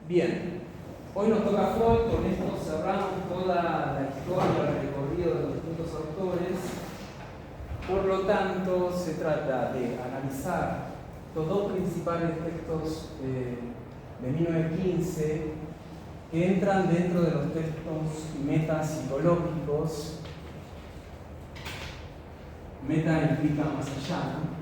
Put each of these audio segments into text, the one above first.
Bien, hoy nos toca Freud, con esto cerramos toda la historia, el recorrido de los distintos autores. Por lo tanto, se trata de analizar los dos principales textos de 1915 que entran dentro de los textos metapsicológicos. Meta implica más allá, ¿no?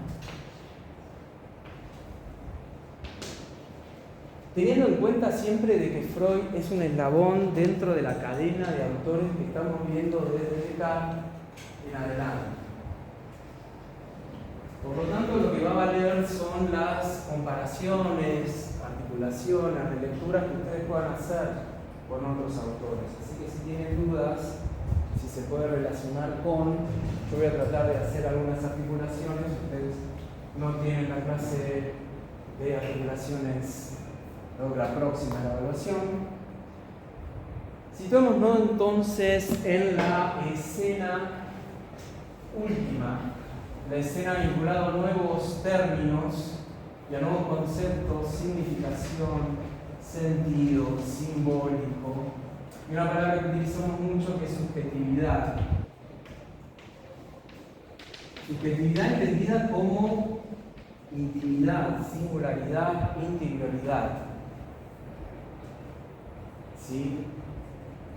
Teniendo en cuenta siempre de que Freud es un eslabón dentro de la cadena de autores que estamos viendo desde Descartes en adelante. Por lo tanto, lo que va a valer son las comparaciones, articulaciones, relecturas que ustedes puedan hacer con otros autores. Así que si tienen dudas, si se puede relacionar con, yo voy a tratar de hacer algunas articulaciones. Ustedes no tienen la clase de articulaciones la próxima la evaluación. Situémonos entonces en la escena última, la escena vinculada a nuevos términos y a nuevos conceptos, significación, sentido, simbólico, y una palabra que utilizamos mucho que es subjetividad. Subjetividad entendida como intimidad, singularidad, interioridad. ¿Sí?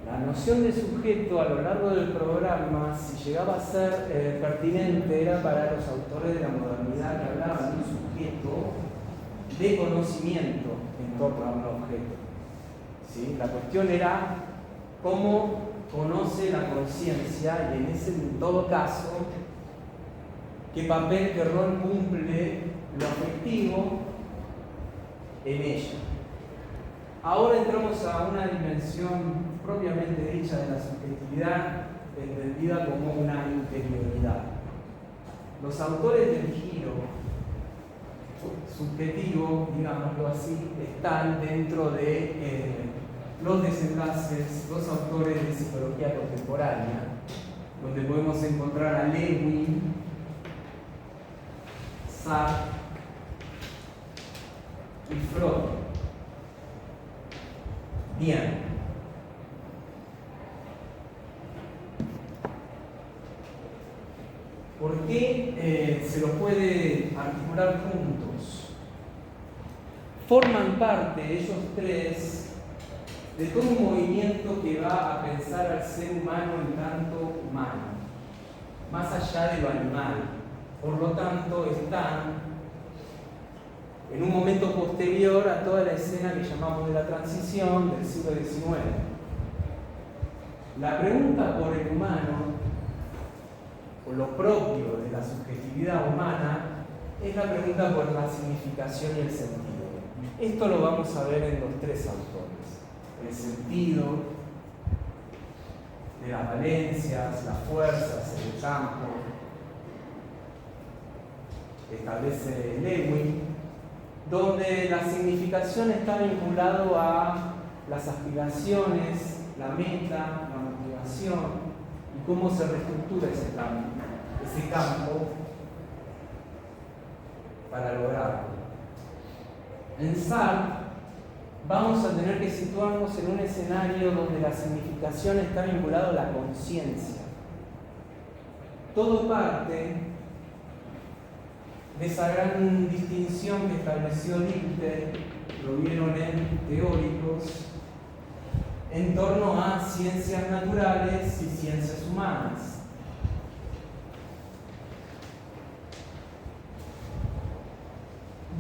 La noción de sujeto a lo largo del programa, si llegaba a ser pertinente, era para los autores de la modernidad que hablaban de un sujeto de conocimiento en torno a un objeto. ¿Sí? La cuestión era cómo conoce la conciencia y en todo caso, qué papel, qué rol cumple lo afectivo en ella. Ahora entramos a una dimensión propiamente dicha de la subjetividad, entendida como una interioridad. Los autores del giro subjetivo, digámoslo así, están dentro de los desenlaces, los autores de psicología contemporánea, donde podemos encontrar a Lewin, Sartre y Freud. Bien. ¿Por qué se los puede articular juntos? Forman parte, ellos tres, de todo un movimiento que va a pensar al ser humano en tanto humano, más allá de lo animal. Por lo tanto, están en un momento posterior a toda la escena que llamamos de la transición del siglo XIX. La pregunta por el humano, por lo propio de la subjetividad humana, es la pregunta por la significación y el sentido. Esto lo vamos a ver en los tres autores. El sentido de las valencias, las fuerzas, el campo, establece Lewin, donde la significación está vinculado a las aspiraciones, la meta, la motivación y cómo se reestructura ese campo para lograrlo. En Sartre vamos a tener que situarnos en un escenario donde la significación está vinculada a la conciencia. Todo parte de esa gran distinción que estableció Dilthey, lo vieron en Teóricos, en torno a ciencias naturales y ciencias humanas.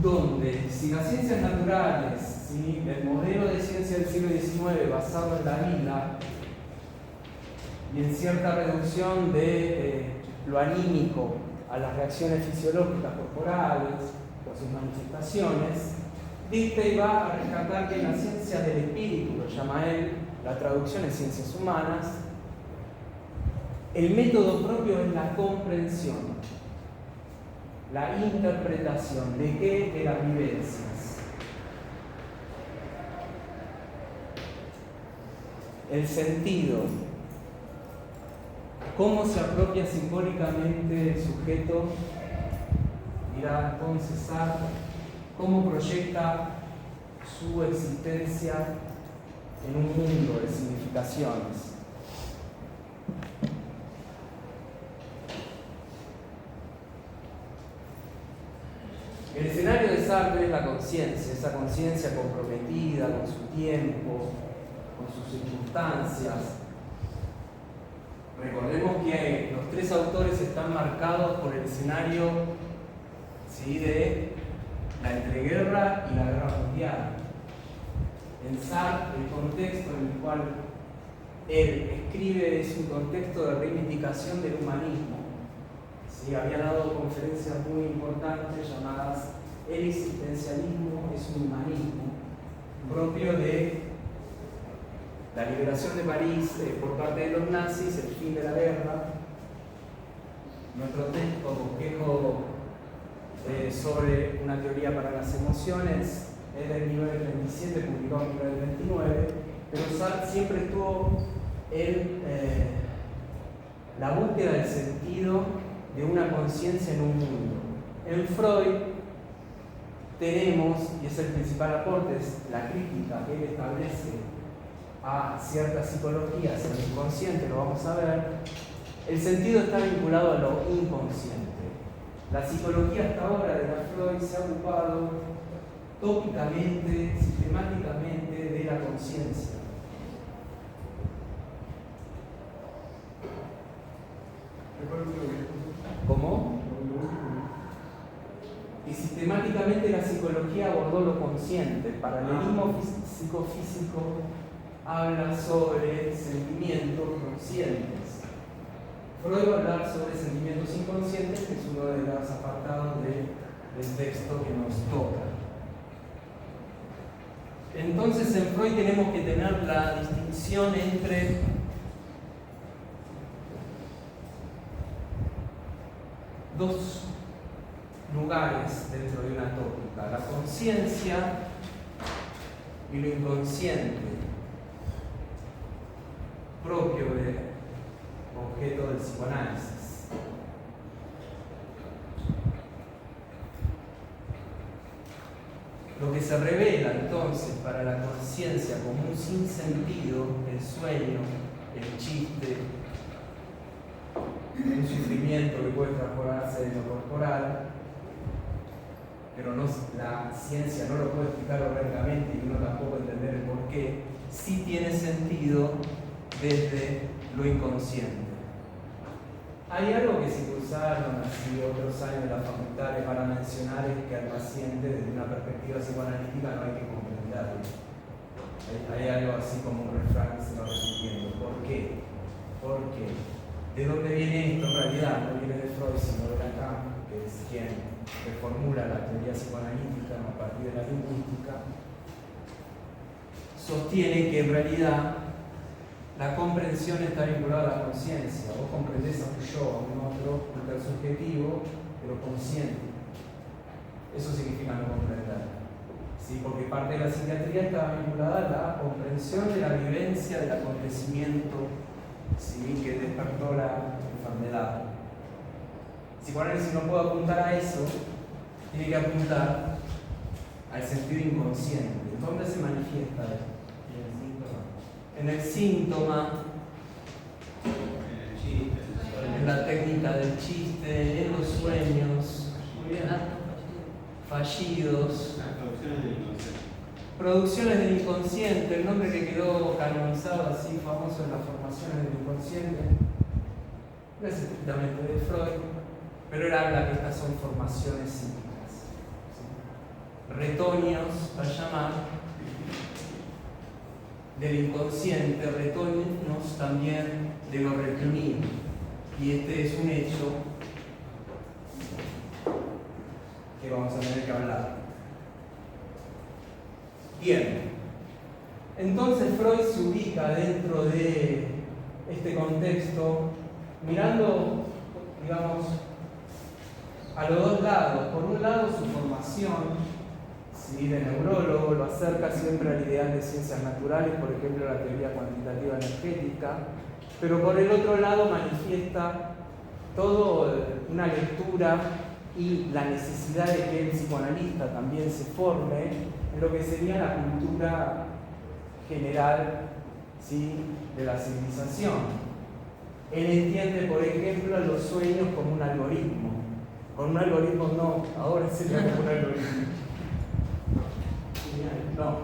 Donde, si las ciencias naturales, si el modelo de ciencia del siglo XIX basado en la vida y en cierta reducción de lo anímico a las reacciones fisiológicas corporales o a sus manifestaciones, Dilthey va a rescatar que en la ciencia del espíritu, lo llama él, la traducción es ciencias humanas, el método propio es la comprensión, la interpretación. ¿De qué? De las vivencias. El sentido. ¿Cómo se apropia simbólicamente el sujeto? Dirá entonces Sartre, cómo proyecta su existencia en un mundo de significaciones. El escenario de Sartre es la conciencia, esa conciencia comprometida con su tiempo, con sus circunstancias. Recordemos que los tres autores están marcados por el escenario, ¿sí?, de la entreguerra y la guerra mundial. En Sartre, el contexto en el cual él escribe es un contexto de reivindicación del humanismo. Sí, había dado conferencias muy importantes llamadas El existencialismo es un humanismo, propio de la liberación de París por parte de los nazis, el fin de la guerra. Nuestro texto, Bosquejo sobre una teoría para las emociones, es del 1927, publicado en 1929, pero Sartre siempre estuvo en la búsqueda del sentido de una conciencia en un mundo. En Freud tenemos, y es el principal aporte, es la crítica que él establece a ciertas psicologías en el inconsciente, lo vamos a ver. El sentido está vinculado a lo inconsciente. La psicología hasta ahora de la Freud se ha ocupado tópicamente, sistemáticamente de la conciencia. ¿Cómo? Y sistemáticamente la psicología abordó lo consciente. El paralelismo psicofísico habla sobre sentimientos conscientes. Freud va a hablar sobre sentimientos inconscientes, que es uno de los apartados del texto que nos toca. Entonces en Freud tenemos que tener la distinción entre dos lugares dentro de una tópica: la conciencia y lo inconsciente, propio del objeto del psicoanálisis. Lo que se revela entonces para la conciencia como un sinsentido, el sueño, el chiste, un sufrimiento que puede transformarse en lo corporal, pero la ciencia no lo puede explicar orgánicamente y uno tampoco entender el porqué, sí tiene sentido desde lo inconsciente. Hay algo que se cruzaron así otros años de la facultad para mencionar, es que al paciente desde una perspectiva psicoanalítica no hay que comprenderlo. Hay algo así como un refrán que se va repitiendo. ¿Por qué? Porque ¿de dónde viene esto en realidad? No viene de Freud, sino de Lacan, que es quien reformula la teoría psicoanalítica a partir de la lingüística. Sostiene que en realidad la comprensión está vinculada a la conciencia. Vos comprendés a un yo, a un otro, intersubjetivo, pero consciente. Eso significa no comprender. ¿Sí? Porque parte de la psiquiatría está vinculada a la comprensión de la vivencia del acontecimiento, ¿sí?, que despertó la enfermedad. El psicoanálisis no puede apuntar a eso, tiene que apuntar al sentido inconsciente. ¿Dónde se manifiesta esto? En el síntoma, en la técnica del chiste, en los sueños, muy bien, fallidos, producciones del inconsciente, el nombre que quedó canonizado así famoso en las formaciones del inconsciente, no es estrictamente de Freud, pero él habla que estas son formaciones psíquicas, ¿sí? Retoños, a llamar, del inconsciente, retoños también de lo reprimido. Y este es un hecho que vamos a tener que hablar. Bien, entonces Freud se ubica dentro de este contexto mirando, digamos, a los dos lados. Por un lado su formación, ¿sí?, de neurólogo, lo acerca siempre al ideal de ciencias naturales, por ejemplo la teoría cuantitativa energética, pero por el otro lado manifiesta toda una lectura y la necesidad de que el psicoanalista también se forme de lo que sería la cultura general, ¿sí?, de la civilización. Él entiende, por ejemplo, los sueños como un algoritmo. Con un algoritmo no, ahora sería como un algoritmo. No,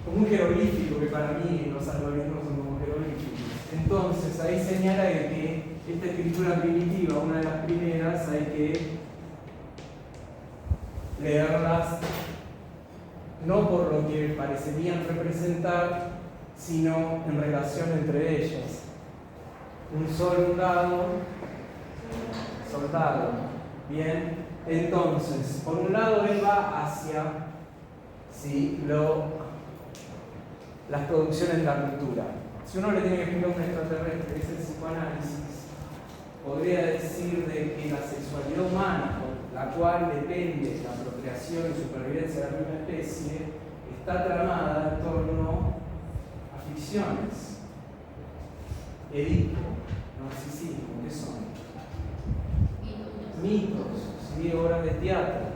como un jeroglífico, que para mí los algoritmos son como jeroglíficos. Entonces, ahí señala de que esta escritura primitiva, una de las primeras, hay que leerlas no por lo que parecerían representar, sino en relación entre ellas. Un soldado, bien, entonces, por un lado él va hacia, ¿sí?, las producciones de la cultura. Si uno le tiene que explicar a un extraterrestre que es el psicoanálisis, podría decir de que la sexualidad humana, por la cual depende la procreación y supervivencia de la misma especie, está tramada en torno a ficciones. Edipo, narcisismo, ¿qué son? Mitos, ¿sí?, obras de teatro.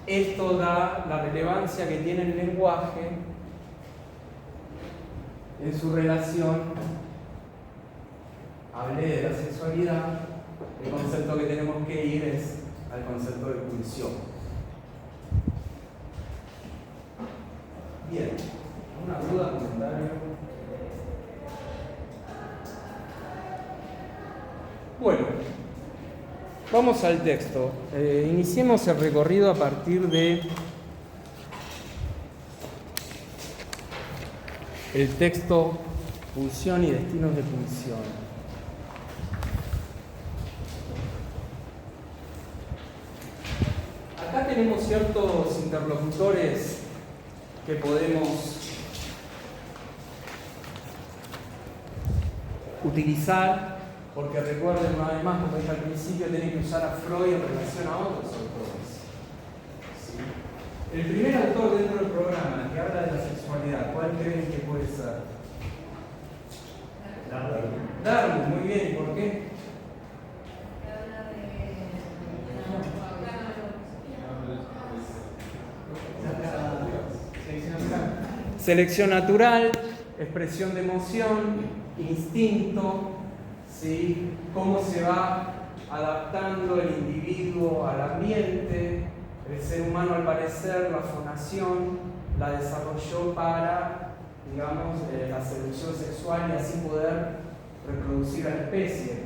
Esto da la relevancia que tiene el lenguaje en su relación. Hablé de la sexualidad, el concepto que tenemos que ir es al concepto de pulsión. Bien, ¿alguna duda, comentario? Bueno, vamos al texto. Iniciemos el recorrido a partir de el texto Pulsión y destinos de pulsión. Acá tenemos ciertos interlocutores que podemos utilizar, porque recuerden una vez más, como dije al principio, tienen que usar a Freud en relación a otros autores. ¿Sí? El primer autor dentro del programa que habla de la sexualidad, ¿cuál creen que puede ser? Darwin, muy bien, ¿y por qué? Selección natural, expresión de emoción, instinto, ¿sí?, cómo se va adaptando el individuo al ambiente. El ser humano, al parecer, la fonación la desarrolló para, digamos, la selección sexual y así poder reproducir a la especie.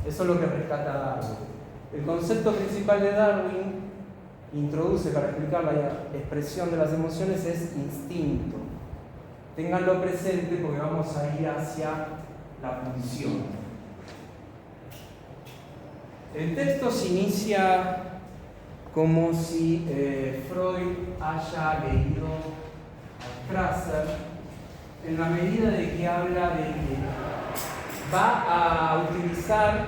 Eso es lo que rescata Darwin. El concepto principal de Darwin introduce para explicar la expresión de las emociones es instinto. Ténganlo presente porque vamos a ir hacia la pulsión. El texto se inicia como si Freud haya leído a Strasser, en la medida de que habla de que va a utilizar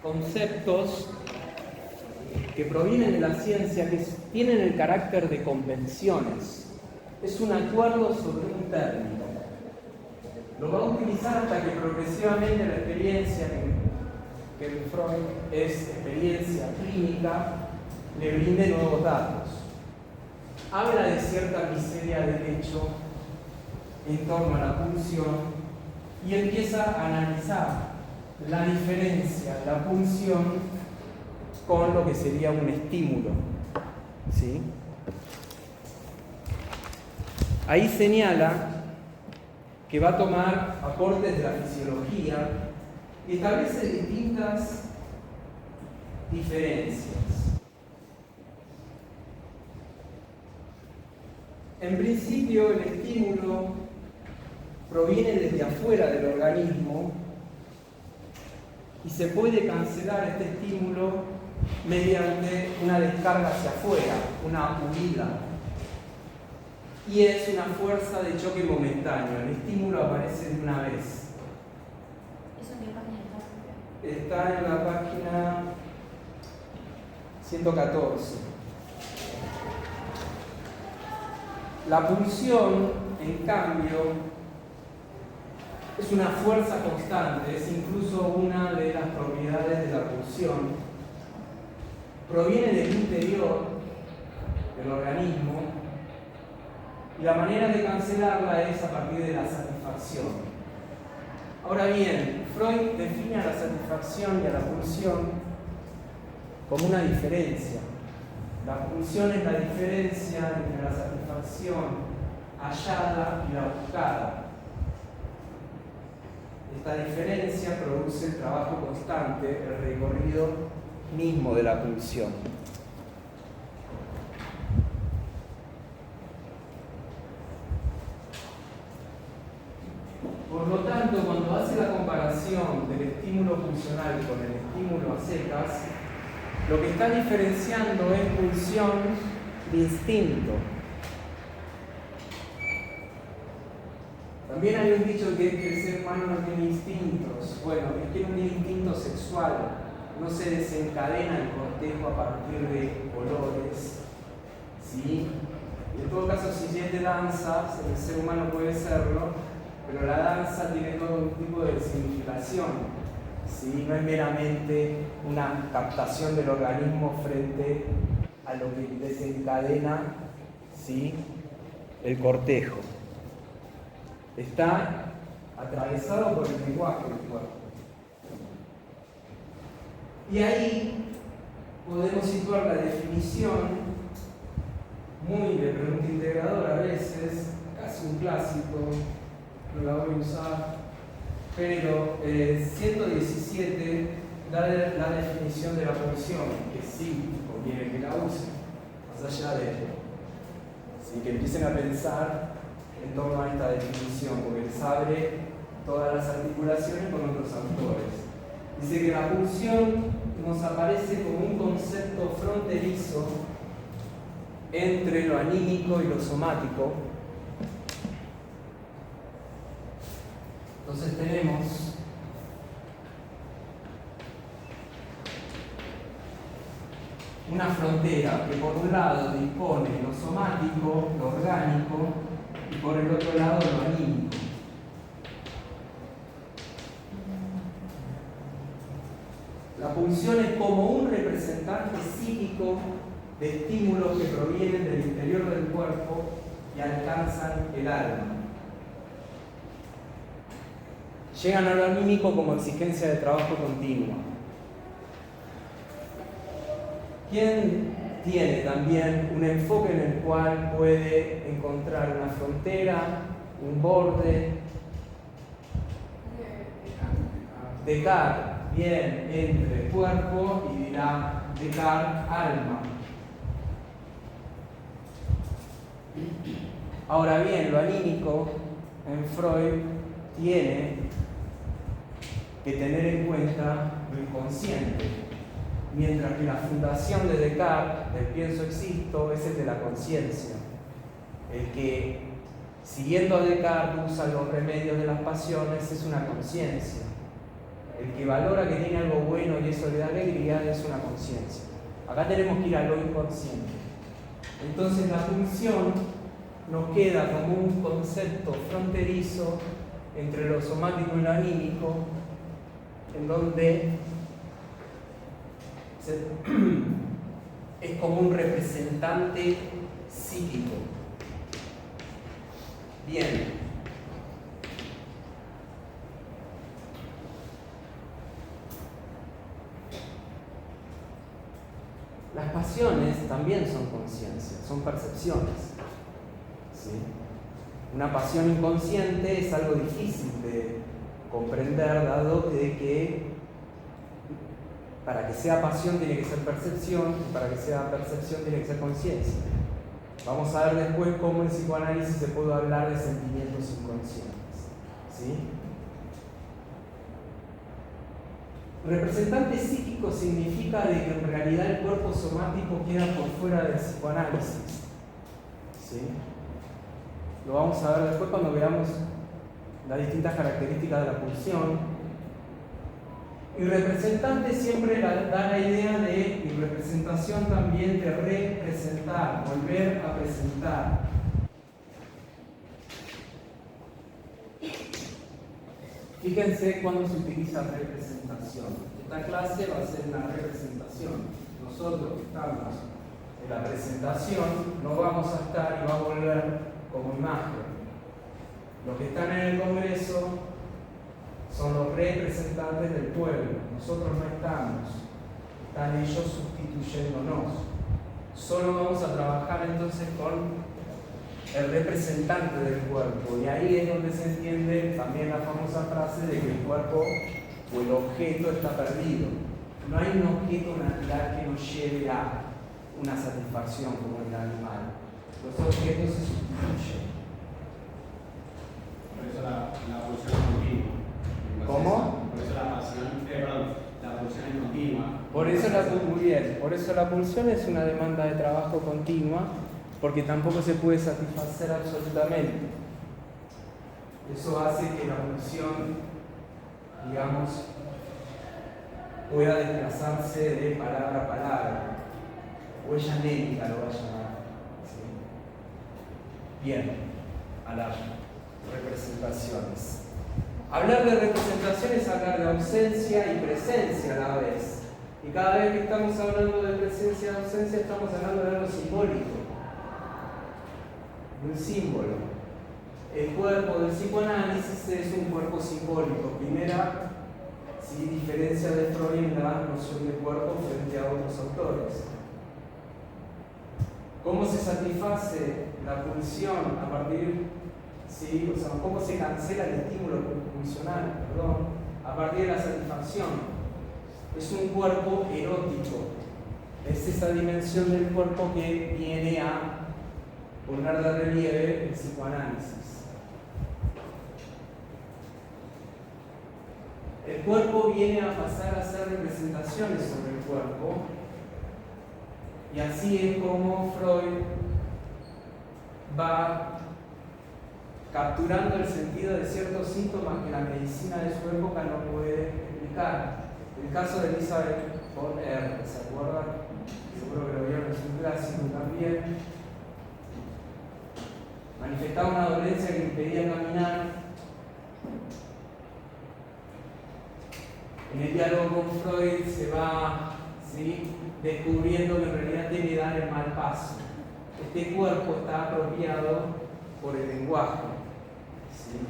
conceptos que provienen de la ciencia, que tienen el carácter de convenciones. Es un acuerdo sobre un término. Lo va a utilizar hasta que progresivamente la experiencia, que en Freud es experiencia clínica, le brinde nuevos datos. Habla de cierta miseria del hecho en torno a la pulsión y empieza a analizar la diferencia de la pulsión con lo que sería un estímulo. ¿Sí? Ahí señala que va a tomar aportes de la fisiología y establece distintas diferencias. En principio, el estímulo proviene desde afuera del organismo y se puede cancelar este estímulo mediante una descarga hacia afuera, una huida. Y es una fuerza de choque momentáneo. El estímulo aparece de una vez. ¿Eso en qué página está? Está en la página 114. La pulsión, en cambio, es una fuerza constante, es incluso una de las propiedades de la pulsión. Proviene del interior del organismo, y la manera de cancelarla es a partir de la satisfacción. Ahora bien, Freud define a la satisfacción y a la pulsión como una diferencia. La pulsión es la diferencia entre la satisfacción hallada y la buscada. Esta diferencia produce el trabajo constante, el recorrido mismo de la pulsión. Por lo tanto, cuando hace la comparación del estímulo pulsional con el estímulo a secas, lo que está diferenciando es pulsión de instinto. También hay un dicho que es que el ser humano no tiene instintos. Bueno, es que no tiene instinto sexual, no se desencadena el cortejo a partir de olores, ¿sí? Y en todo caso, si es de danza, el ser humano puede serlo, pero la danza tiene todo un tipo de significación, ¿sí? No es meramente una captación del organismo frente a lo que desencadena, ¿sí?, el cortejo. Está atravesado por el lenguaje del cuerpo. Y ahí podemos situar la definición, muy de pregunta integradora a veces, casi un clásico, no la voy a usar, pero 117 da la definición de la pulsión, que sí conviene que la usen, más allá de ¿sí?, que empiecen a pensar en torno a esta definición, porque les abre todas las articulaciones con otros autores. Dice que la pulsión nos aparece como un concepto fronterizo entre lo anímico y lo somático. Entonces tenemos una frontera que por un lado dispone lo somático, lo orgánico, y por el otro lado lo anímico. La pulsión es como un representante psíquico de estímulos que provienen del interior del cuerpo y alcanzan el alma. Llegan a lo anímico como exigencia de trabajo continua. ¿Quién tiene también un enfoque en el cual puede encontrar una frontera, un borde? Descartes, bien, entre cuerpo y dirá Descartes, alma. Ahora bien, lo anímico en Freud tiene que tener en cuenta lo inconsciente, mientras que la fundación de Descartes, del pienso existo, es el de la conciencia, el que, siguiendo a Descartes, usa los remedios de las pasiones, es una conciencia. El que valora que tiene algo bueno y eso le da alegría es una conciencia. Acá tenemos que ir a lo inconsciente. Entonces la pulsión nos queda como un concepto fronterizo entre lo somático y lo anímico, en donde es como un representante psíquico. Bien. Las pasiones también son conciencia, son percepciones. ¿Sí? Una pasión inconsciente es algo difícil de comprender, dado de que para que sea pasión tiene que ser percepción, y para que sea percepción tiene que ser conciencia. Vamos a ver después cómo en psicoanálisis se puede hablar de sentimientos inconscientes. ¿Sí? Representante psíquico significa de que en realidad el cuerpo somático queda por fuera del psicoanálisis. ¿Sí? Lo vamos a ver después cuando veamos las distintas características de la pulsión. Y representante siempre da la idea de, y representación también de representar, volver a presentar. Fíjense cuando se utiliza representación. Esta clase va a ser una representación. Nosotros estamos en la presentación, no vamos a estar y va a volver como imagen. Los que están en el Congreso son los representantes del pueblo, nosotros no estamos, están ellos sustituyéndonos. Solo vamos a trabajar entonces con el representante del cuerpo, y ahí es donde se entiende también la famosa frase de que el cuerpo o el objeto está perdido. No hay un objeto natural que nos lleve a una satisfacción como el animal. Los objetos se sustituyen. Por eso la pulsión es continua. ¿Cómo? Por eso la pulsión es continua. Muy bien. Por eso la pulsión es una demanda de trabajo continua, porque tampoco se puede satisfacer absolutamente. Eso hace que la pulsión, digamos, pueda desplazarse de palabra a palabra. Huella anémica lo va a llamar. ¿Sí? Bien, a las representaciones. Hablar de representación es hablar de ausencia y presencia a la vez. Y cada vez que estamos hablando de presencia y ausencia, estamos hablando de algo simbólico, de un símbolo. El cuerpo del psicoanálisis es un cuerpo simbólico. Primera diferencia de Freud en la noción de cuerpo frente a otros autores. ¿Cómo se satisface la pulsión a partir, cómo se cancela el estímulo pulsional, a partir de la satisfacción? Es un cuerpo erótico. Es esa dimensión del cuerpo que viene a poner de relieve el psicoanálisis. El cuerpo viene a pasar a hacer representaciones sobre el cuerpo, y así es como Freud va capturando el sentido de ciertos síntomas que la medicina de su época no puede explicar. El caso de Elisabeth von R., ¿se acuerdan? Seguro que lo vieron, es un clásico también. Manifestaba una dolencia que impedía caminar. En el diálogo con Freud se va descubriendo que en realidad debe dar el mal paso. Este cuerpo está apropiado por el lenguaje,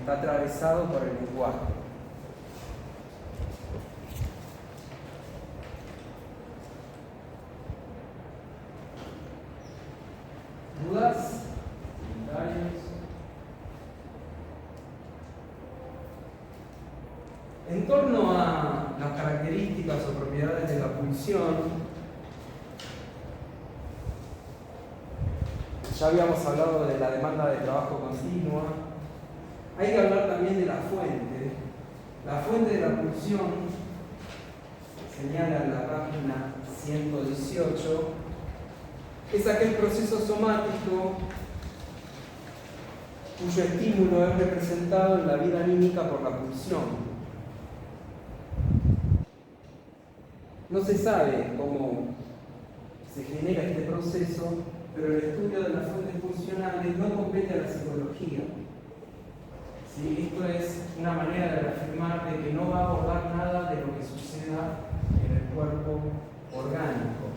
está atravesado por el lenguaje. ¿Dudas? ¿Comentarios? En torno a las características o propiedades de la pulsión, ya habíamos hablado de la demanda de trabajo continua. Hay que hablar también de la fuente. La fuente de la pulsión, señala en la página 118, es aquel proceso somático cuyo estímulo es representado en la vida anímica por la pulsión. No se sabe cómo se genera este proceso, pero el estudio de las fuentes pulsionales no compete a la psicología. ¿Sí? Esto es una manera de reafirmar de que no va a abordar nada de lo que suceda en el cuerpo orgánico.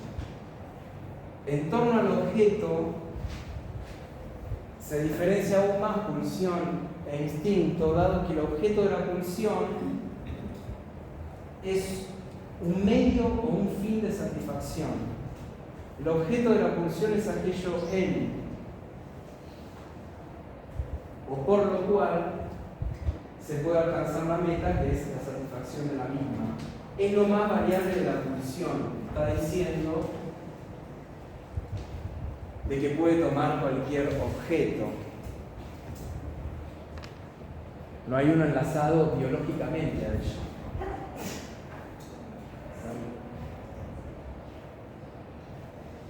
En torno al objeto se diferencia aún más pulsión e instinto, dado que el objeto de la pulsión es un medio o un fin de satisfacción. El objeto de la pulsión es aquello en o por lo cual se puede alcanzar la meta, que es la satisfacción de la misma. Es lo más variable de la pulsión. Está diciendo de que puede tomar cualquier objeto. No hay uno enlazado biológicamente a ello.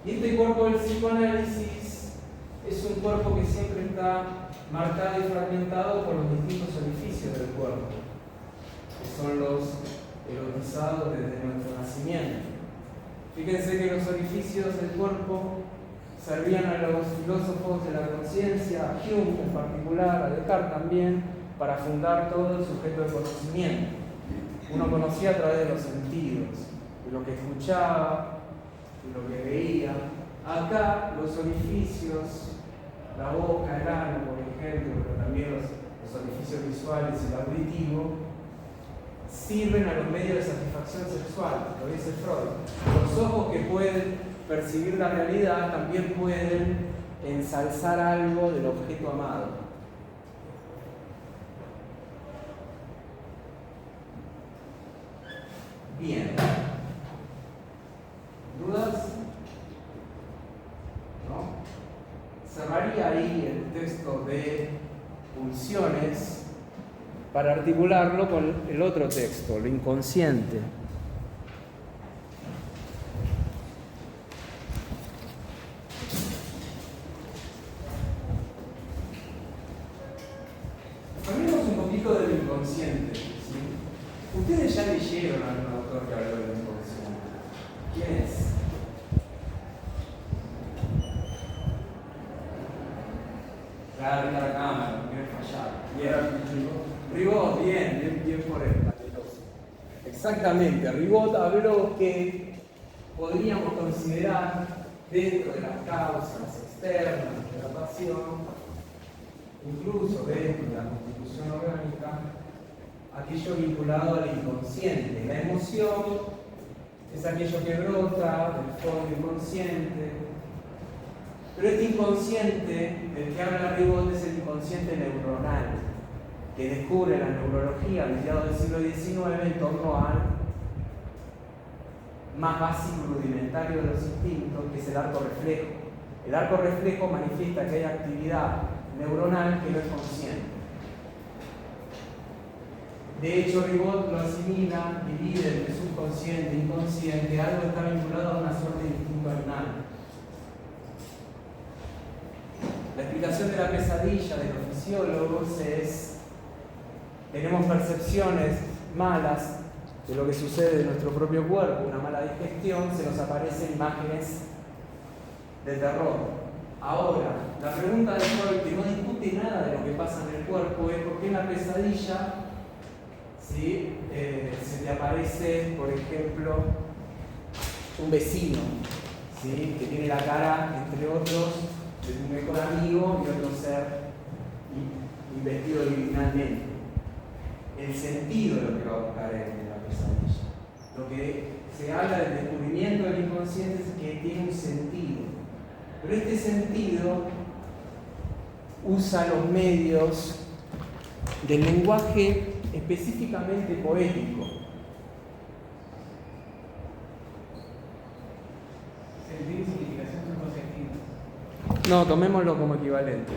Y este cuerpo del psicoanálisis es un cuerpo que siempre está marcado y fragmentado por los distintos orificios del cuerpo, que son los erotizados desde nuestro nacimiento. Fíjense que los orificios del cuerpo servían a los filósofos de la conciencia, a Hume en particular, a Descartes también, para fundar todo el sujeto de conocimiento. Uno conocía a través de los sentidos, de lo que escuchaba, de lo que veía, Acá los orificios, la boca, el ano, por ejemplo, pero también los orificios visuales y el auditivo, sirven a los medios de satisfacción sexual, lo dice Freud. Los ojos que pueden percibir la realidad también pueden ensalzar algo del objeto amado. Bien. ¿Dudas? ¿No? Cerraría ahí el texto de pulsiones para articularlo con el otro texto, lo inconsciente. Hablemos un poquito del inconsciente, ¿sí? Ustedes ya leyeron a algún autor que habló del inconsciente. ¿Quién es? Claro, en la cámara, no quiero fallar. Bien, Ribot, bien por él. Exactamente, Ribot habló que podríamos considerar dentro de las causas externas de la pasión, incluso dentro de la constitución orgánica, aquello vinculado al inconsciente. La emoción es aquello que brota del fondo inconsciente. Pero este inconsciente del que habla Ribot es el inconsciente neuronal, que descubre la neurología a mediados del siglo XIX en torno al más básico y rudimentario de los instintos, que es el arco reflejo. El arco reflejo manifiesta que hay actividad neuronal que no es consciente. De hecho, Ribot lo asimila, divide entre subconsciente e inconsciente, algo que está vinculado a una suerte de instinto animal. La explicación de la pesadilla de los fisiólogos es: tenemos percepciones malas de lo que sucede en nuestro propio cuerpo, una mala digestión, se nos aparecen imágenes de terror. Ahora, la pregunta de Freud, que no discute nada de lo que pasa en el cuerpo, es por qué en la pesadilla, ¿sí? Se te aparece, por ejemplo, un vecino, ¿sí? Que tiene la cara, entre otros, de tu mejor amigo y otro ser investido criminalmente. El sentido de lo que va a buscar en la pesadilla. Lo que se habla del descubrimiento del inconsciente es que tiene un sentido. Pero este sentido usa los medios del lenguaje específicamente poético. Sentido y significación son conceptivos. No, tomémoslo como equivalente.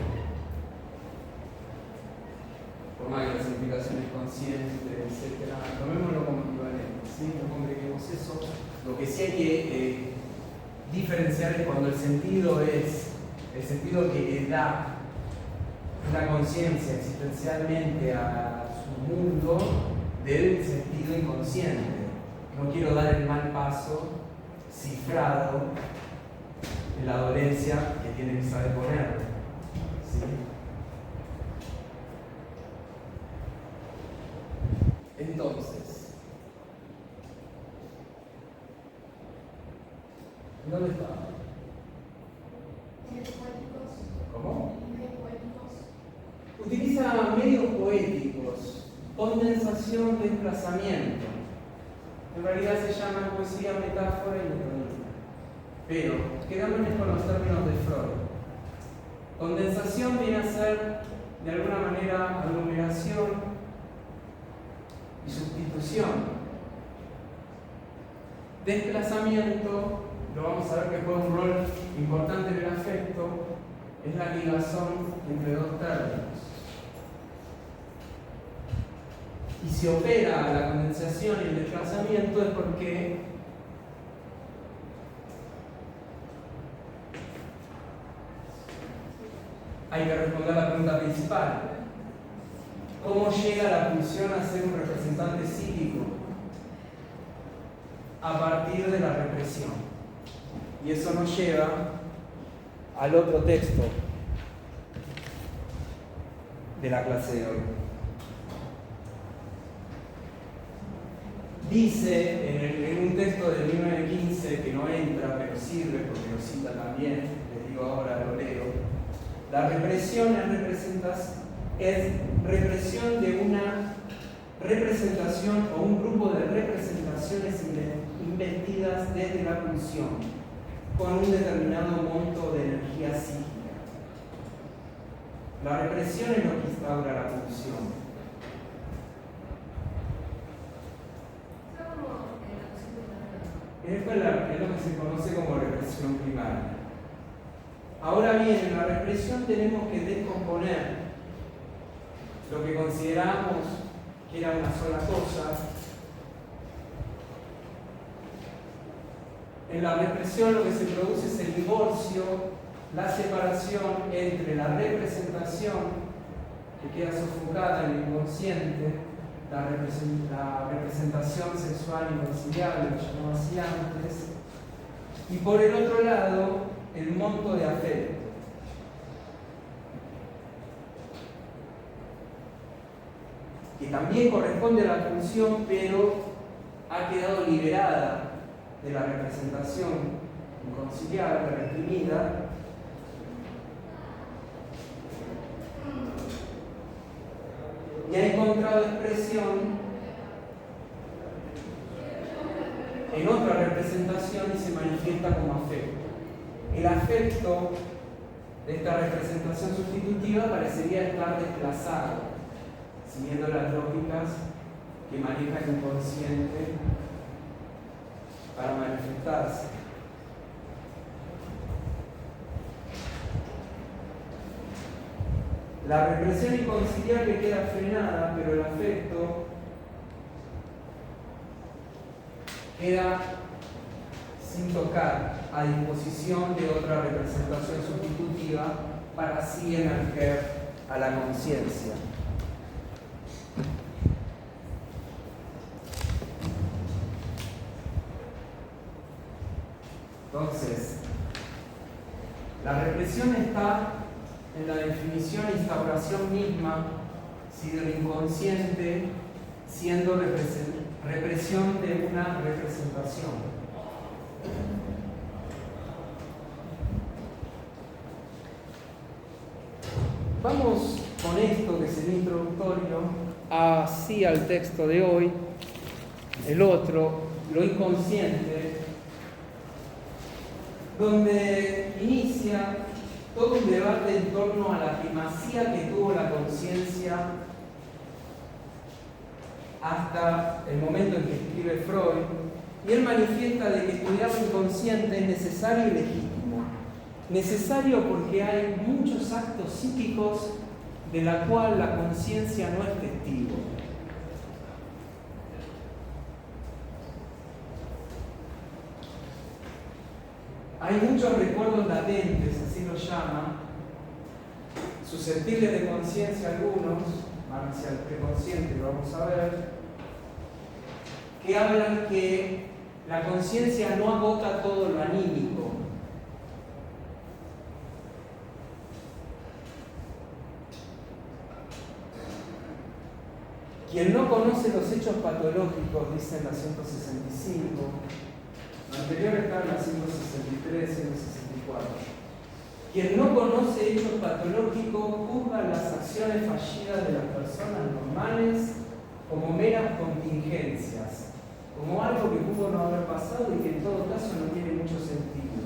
Por más que la significación es consciente, etc. Tomémoslo como equivalente, ¿sí? No compliquemos eso. Lo que sí hay que diferenciar es cuando el sentido es el sentido que le da una conciencia existencialmente a su mundo del sentido inconsciente. No quiero dar el mal paso cifrado en la dolencia que tiene que saber ponerlo, ¿sí? Entonces, ¿dónde está? ¿Cómo? Utiliza medios poéticos, condensación, desplazamiento. En realidad se llama poesía, metáfora y metodología. Pero quedémonos con los términos de Freud. Condensación viene a ser, de alguna manera, aglomeración y sustitución. Desplazamiento, lo vamos a ver que juega un rol importante en el afecto, es la ligazón entre dos términos. Y si opera la condensación y el desplazamiento es porque hay que responder a la pregunta principal: ¿cómo llega la pulsión a ser un representante psíquico? A partir de la represión. Y eso nos lleva al otro texto de la clase de hoy. dice en un texto de 1915 que no entra, pero sirve porque lo cita también, les digo ahora, lo leo. La represión es represión de una representación o un grupo de representaciones investidas desde la pulsión, con un determinado monto de energía psíquica. La represión es lo que instaura la pulsión. Es lo que se conoce como represión primaria. Ahora bien, en la represión tenemos que descomponer lo que consideramos que era una sola cosa. En la represión lo que se produce es el divorcio, la separación entre la representación que queda sofocada en el inconsciente, la representación sexual inconciliable, lo llamaba así antes, y por el otro lado, el monto de afecto. Que también corresponde a la pulsión, pero ha quedado liberada de la representación inconciliable, reprimida, y ha encontrado expresión en otra representación y se manifiesta como afecto. El afecto de esta representación sustitutiva parecería estar desplazado, siguiendo las lógicas que maneja el inconsciente para manifestarse. La represión inconciliable queda frenada, pero el afecto queda sin tocar, a disposición de otra representación sustitutiva para así emerger a la conciencia. Entonces, la represión está en la definición e instauración misma, si del inconsciente, siendo represión de una representación. Vamos con esto, que es el introductorio, así al texto de hoy. El otro, lo inconsciente, donde inicia todo un debate en torno a la primacía que tuvo la conciencia hasta el momento en que escribe Freud, y él manifiesta de que estudiar lo inconsciente es necesario y legítimo. Necesario porque hay muchos actos psíquicos de la cual la conciencia no es testigo. Hay muchos recuerdos latentes, así lo llama, susceptibles de conciencia algunos, más hacia el preconsciente, lo vamos a ver, que hablan que la conciencia no agota todo lo anímico. Quien no conoce los hechos patológicos, dice en la 165, la anterior está en la 163, 164. Quien no conoce hechos patológicos juzga las acciones fallidas de las personas normales como meras contingencias, como algo que pudo no haber pasado y que en todo caso no tiene mucho sentido.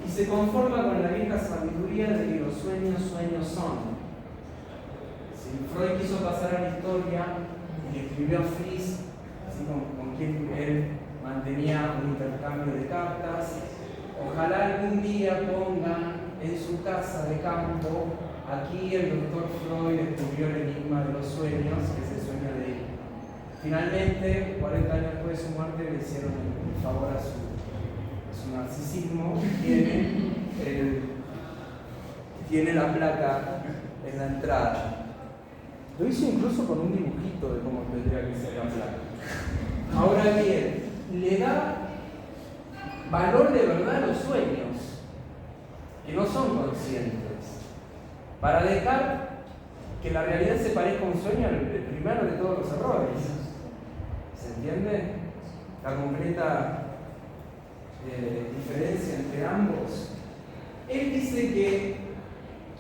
Y se conforma con la vieja sabiduría de que los sueños, sueños son. Si Freud quiso pasar a la historia y escribió a Fries, así con quien él mantenía un intercambio de cartas, ojalá algún día pongan en su casa de campo, aquí el doctor Freud descubrió el enigma de los sueños, que es el sueño de él. Finalmente, 40 años después de su muerte, le hicieron el favor a su narcisismo, tiene la placa en la entrada. Lo hizo incluso con un dibujito de cómo tendría que ser la placa. Ahora bien, le da valor de verdad a los sueños, que no son conscientes, para dejar que la realidad se parezca a un sueño, el primero de todos los errores. ¿Se entiende? la completa diferencia entre ambos. Él dice que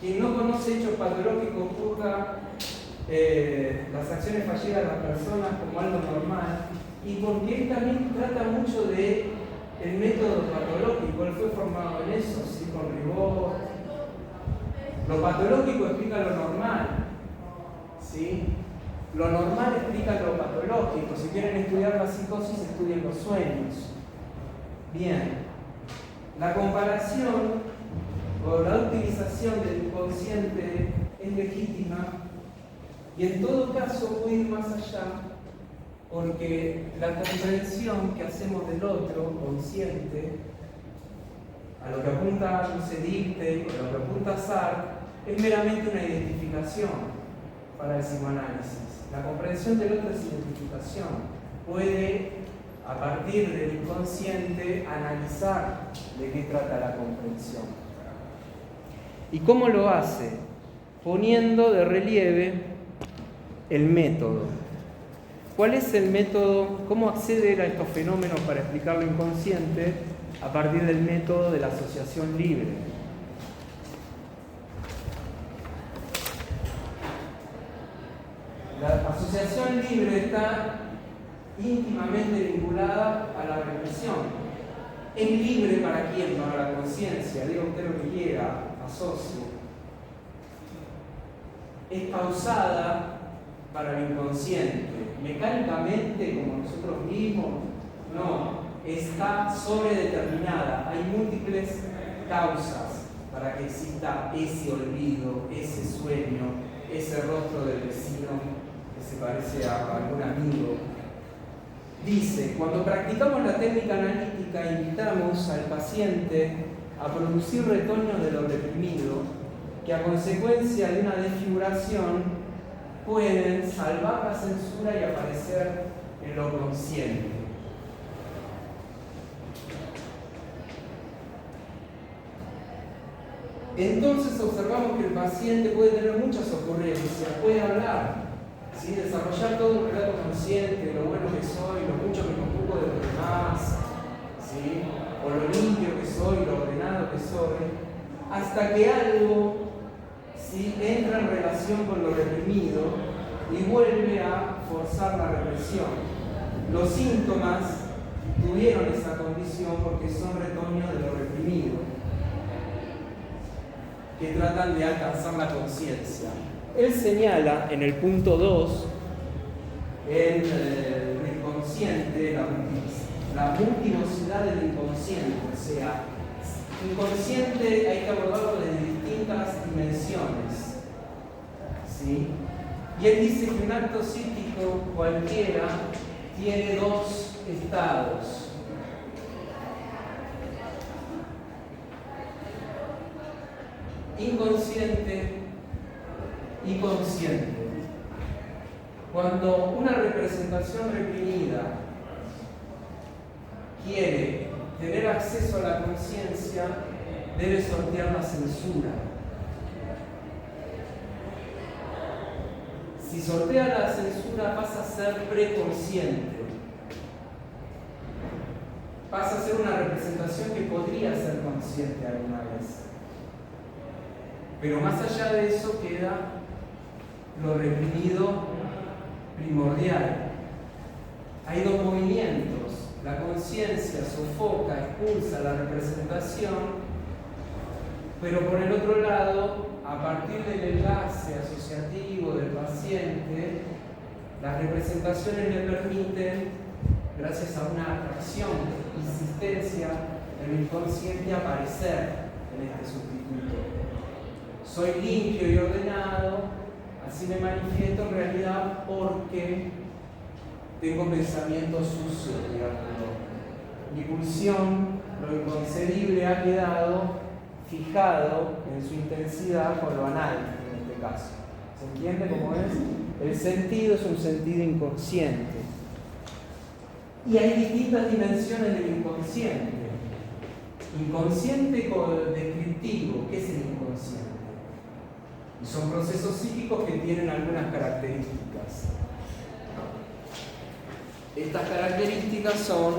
quien no conoce hechos patológicos juzga las acciones fallidas de las personas como algo normal, y porque él también trata mucho de el método patológico. Él fue formado en eso, ¿sí? Con rigor. Lo patológico explica lo normal, ¿sí? Lo normal explica lo patológico. Si quieren estudiar la psicosis, estudien los sueños. Bien, la comparación o la utilización del inconsciente es legítima, y en todo caso puede ir más allá, porque la comprensión que hacemos del otro consciente, a lo que apunta, no sé, Dicte, a lo que apunta Sartre, es meramente una identificación para el psicoanálisis. La comprensión del otro es identificación. Puede, a partir del inconsciente, analizar de qué trata la comprensión. ¿Y cómo lo hace? Poniendo de relieve el método. ¿Cuál es el método? ¿Cómo acceder a estos fenómenos para explicar lo inconsciente? A partir del método de la asociación libre. La asociación libre está íntimamente vinculada a la represión. ¿Es libre para quién? Para la conciencia. Diga usted lo que quiera, asocie. Es causada para el inconsciente. Mecánicamente, como nosotros mismos, no. Está sobredeterminada. Hay múltiples causas para que exista ese olvido, ese sueño, ese rostro del vecino que se parece a algún amigo. Dice, cuando practicamos la técnica analítica, invitamos al paciente a producir retoños de lo reprimido, que a consecuencia de una desfiguración pueden salvar la censura y aparecer en lo consciente. Entonces observamos que el paciente puede tener muchas ocurrencias, puede hablar, ¿sí? Desarrollar todo un relato consciente de lo bueno que soy, lo mucho que me ocupo de los demás, ¿sí? O lo limpio que soy, lo ordenado que soy, hasta que algo, ¿sí?, entra en relación con lo reprimido y vuelve a forzar la represión. Los síntomas tuvieron esa condición porque son retoños de lo reprimido, que tratan de alcanzar la conciencia. Él señala en el punto 2, en el inconsciente, la multivocidad del inconsciente, o sea, inconsciente hay que abordarlo desde distintas dimensiones, ¿sí? Y él dice que un acto psíquico cualquiera tiene dos estados. Inconsciente y consciente. Cuando una representación reprimida quiere tener acceso a la conciencia, debe sortear la censura. Si sortea la censura, pasa a ser preconsciente. Pasa a ser una representación que podría ser consciente alguna vez. Pero más allá de eso queda lo reprimido primordial. Hay dos movimientos. La conciencia sofoca, expulsa la representación, pero por el otro lado, a partir del enlace asociativo del paciente, las representaciones le permiten, gracias a una atracción, insistencia en el inconsciente, aparecer en este sustituto. Soy limpio y ordenado, así me manifiesto en realidad porque tengo pensamientos sucios, digamos. Mi pulsión, lo inconcebible, ha quedado fijado en su intensidad con lo anal, en este caso. ¿Se entiende cómo es? El sentido es un sentido inconsciente. Y hay distintas dimensiones del inconsciente. Inconsciente descriptivo, ¿qué es el inconsciente? Y son procesos psíquicos que tienen algunas características. Estas características son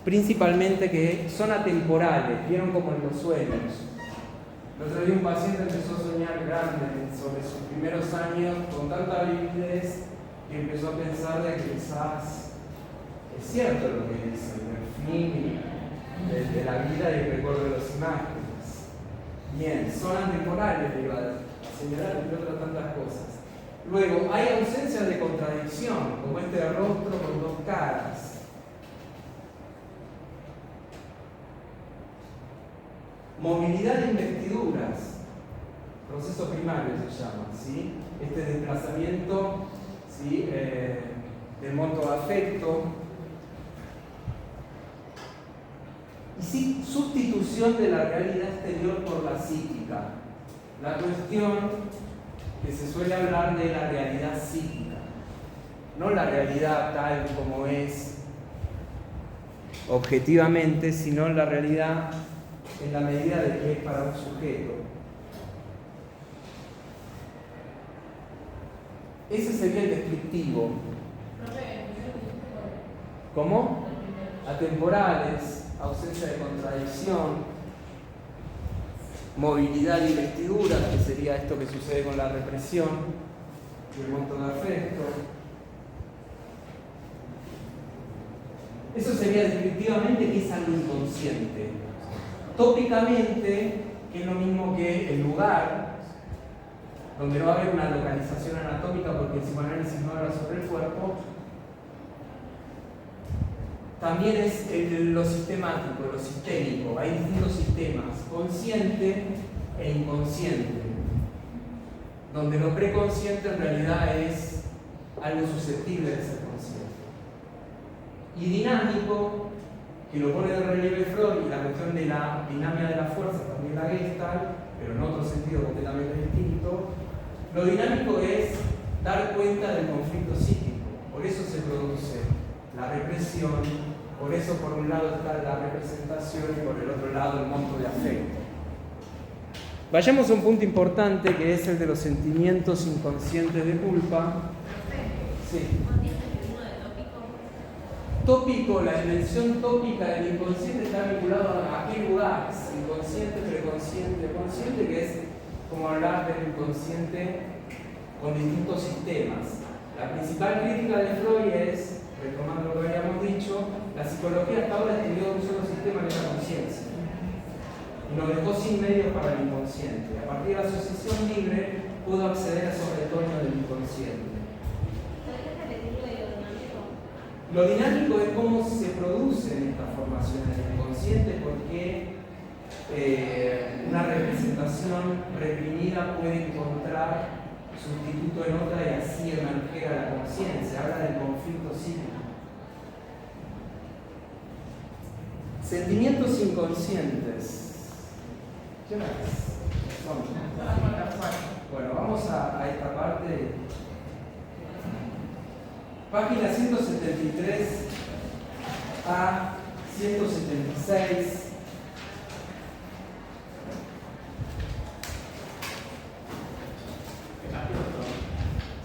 principalmente que son atemporales, vieron como en los sueños. El otro día un paciente empezó a soñar grande sobre sus primeros años con tanta vividez que empezó a pensar de que quizás es cierto lo que dice, el fin de la vida y el recuerdo de las imágenes. Bien, son atemporales, le iba a señalar entre otras tantas cosas. Luego, hay ausencia de contradicción, como este rostro con dos caras. Movilidad de investiduras, proceso primario se llama, ¿sí? Este desplazamiento, ¿sí? Del monto de afecto. Y sí, sustitución de la realidad exterior por la psíquica. La cuestión que se suele hablar de la realidad psíquica, no la realidad tal como es objetivamente, sino la realidad en la medida de que es para un sujeto. Ese sería el descriptivo. ¿Cómo? Atemporales, ausencia de contradicción, movilidad y vestiduras, que sería esto que sucede con la represión, el monto de afecto. Eso sería descriptivamente que es algo inconsciente. Tópicamente, que es lo mismo que el lugar, donde no va a haber una localización anatómica porque el psicoanálisis no habla sobre el cuerpo, también es lo sistemático, lo sistémico. Hay distintos sistemas, consciente e inconsciente, donde lo preconsciente en realidad es algo susceptible de ser consciente. Y dinámico, que lo pone de relieve Freud, y la cuestión de la dinámica de la fuerza, también la Gestalt, pero en otro sentido completamente distinto. Lo dinámico es dar cuenta del conflicto psíquico, por eso se produce la represión, por eso por un lado está la representación y por el otro lado el monto de afecto. Vayamos a un punto importante que es el de los sentimientos inconscientes de culpa. Sí. Tópico, la dimensión tópica del inconsciente está vinculado a qué lugares, inconsciente, preconsciente, consciente, que es como hablar del inconsciente con distintos sistemas. La principal crítica de Freud es, retomando lo que habíamos dicho, la psicología hasta ahora estudió un solo sistema que es la conciencia y nos dejó sin medios para el inconsciente. A partir de la asociación libre pudo acceder a esos retornos del inconsciente. Lo dinámico es cómo se producen estas formaciones del inconsciente, porque una representación reprimida puede encontrar sustituto en otra y así emerger a la conciencia. Habla del conflicto psíquico. Sentimientos inconscientes. ¿Qué más son? Bueno, vamos a esta parte. Página 173 a 176.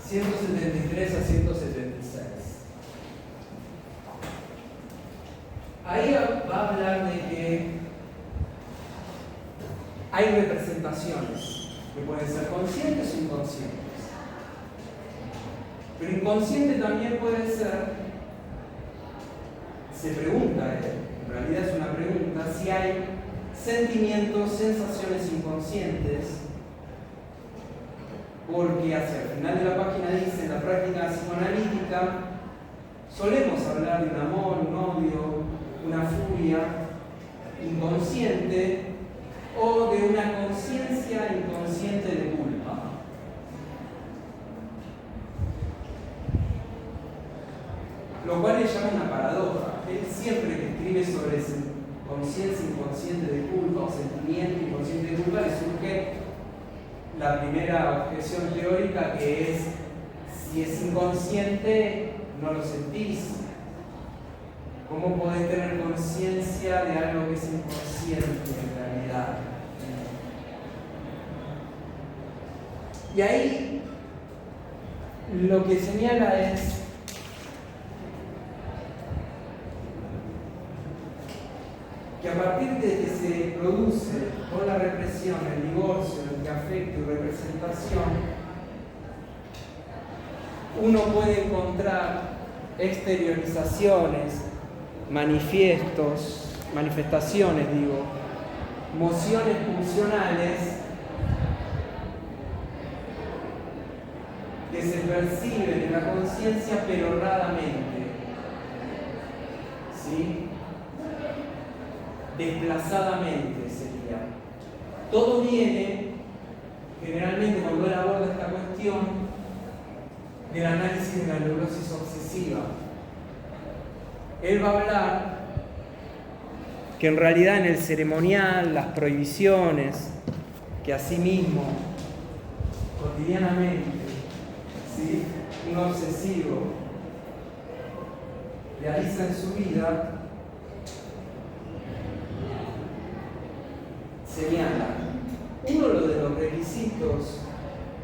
¿Qué 173 a 176. Ahí va a hablar de que hay representaciones que pueden ser conscientes o inconscientes. Pero inconsciente también puede ser, se pregunta, en realidad es una pregunta, si hay sentimientos, sensaciones inconscientes, porque hacia el final de la página dice, en la práctica psicoanalítica, solemos hablar de un amor, un odio, una furia inconsciente o de una conciencia inconsciente de culpa. Lo cual le llama una paradoja. Él siempre que escribe sobre conciencia inconsciente de culpa o sentimiento inconsciente de culpa, le surge la primera objeción teórica, que es: si es inconsciente, no lo sentís. ¿Cómo podés tener conciencia de algo que es inconsciente en realidad? Y ahí lo que señala es que a partir de que se produce con la represión el divorcio entre afecto y representación, uno puede encontrar exteriorizaciones, manifestaciones, mociones pulsionales que se perciben en la conciencia pero raramente, ¿sí? Desplazadamente sería. Todo viene, generalmente cuando él aborda esta cuestión, del análisis de la neurosis obsesiva. Él va a hablar que en realidad en el ceremonial, las prohibiciones que asimismo cotidianamente, ¿sí?, un obsesivo realiza en su vida, señala uno de los requisitos,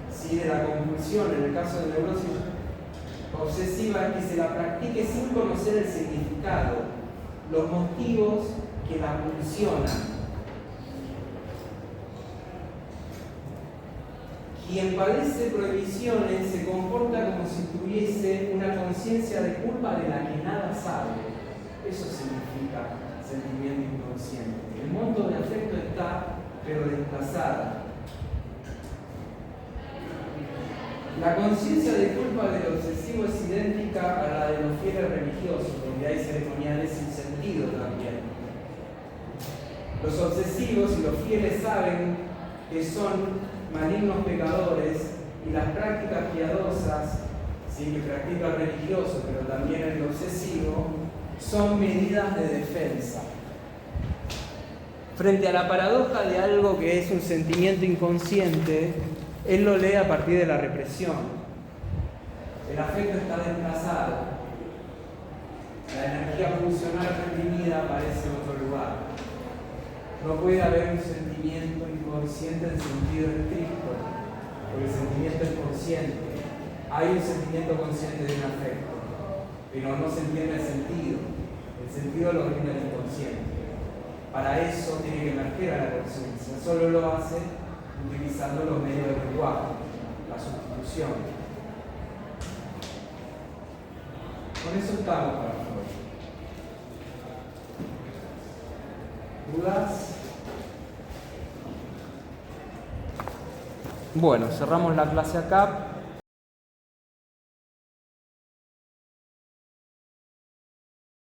¿sí?, de la compulsión en el caso de neurosis obsesiva es que se la practique sin conocer el significado, los motivos que la pulsionan. Quien padece prohibiciones se comporta como si tuviese una conciencia de culpa de la que nada sabe. Eso significa sentimiento inconsciente. El monto de afecto está, pero desplazada. La conciencia de culpa del obsesivo es idéntica a la de los fieles religiosos, donde hay ceremoniales sin sentido también. Los obsesivos y los fieles saben que son malignos pecadores y las prácticas piadosas, sí, que practica el religioso, pero también el obsesivo, son medidas de defensa. Frente a la paradoja de algo que es un sentimiento inconsciente, él lo lee a partir de la represión. El afecto está desplazado. La energía pulsional reprimida aparece en otro lugar. No puede haber un sentimiento inconsciente en sentido estricto, porque el sentimiento es consciente. Hay un sentimiento consciente de un afecto, pero no se entiende el sentido. El sentido lo brinda el inconsciente. Para eso tiene que emerger a la conciencia. Solo lo hace utilizando los medios del lenguaje, la sustitución. Con eso estamos para hoy. ¿Dudas? Bueno, cerramos la clase acá.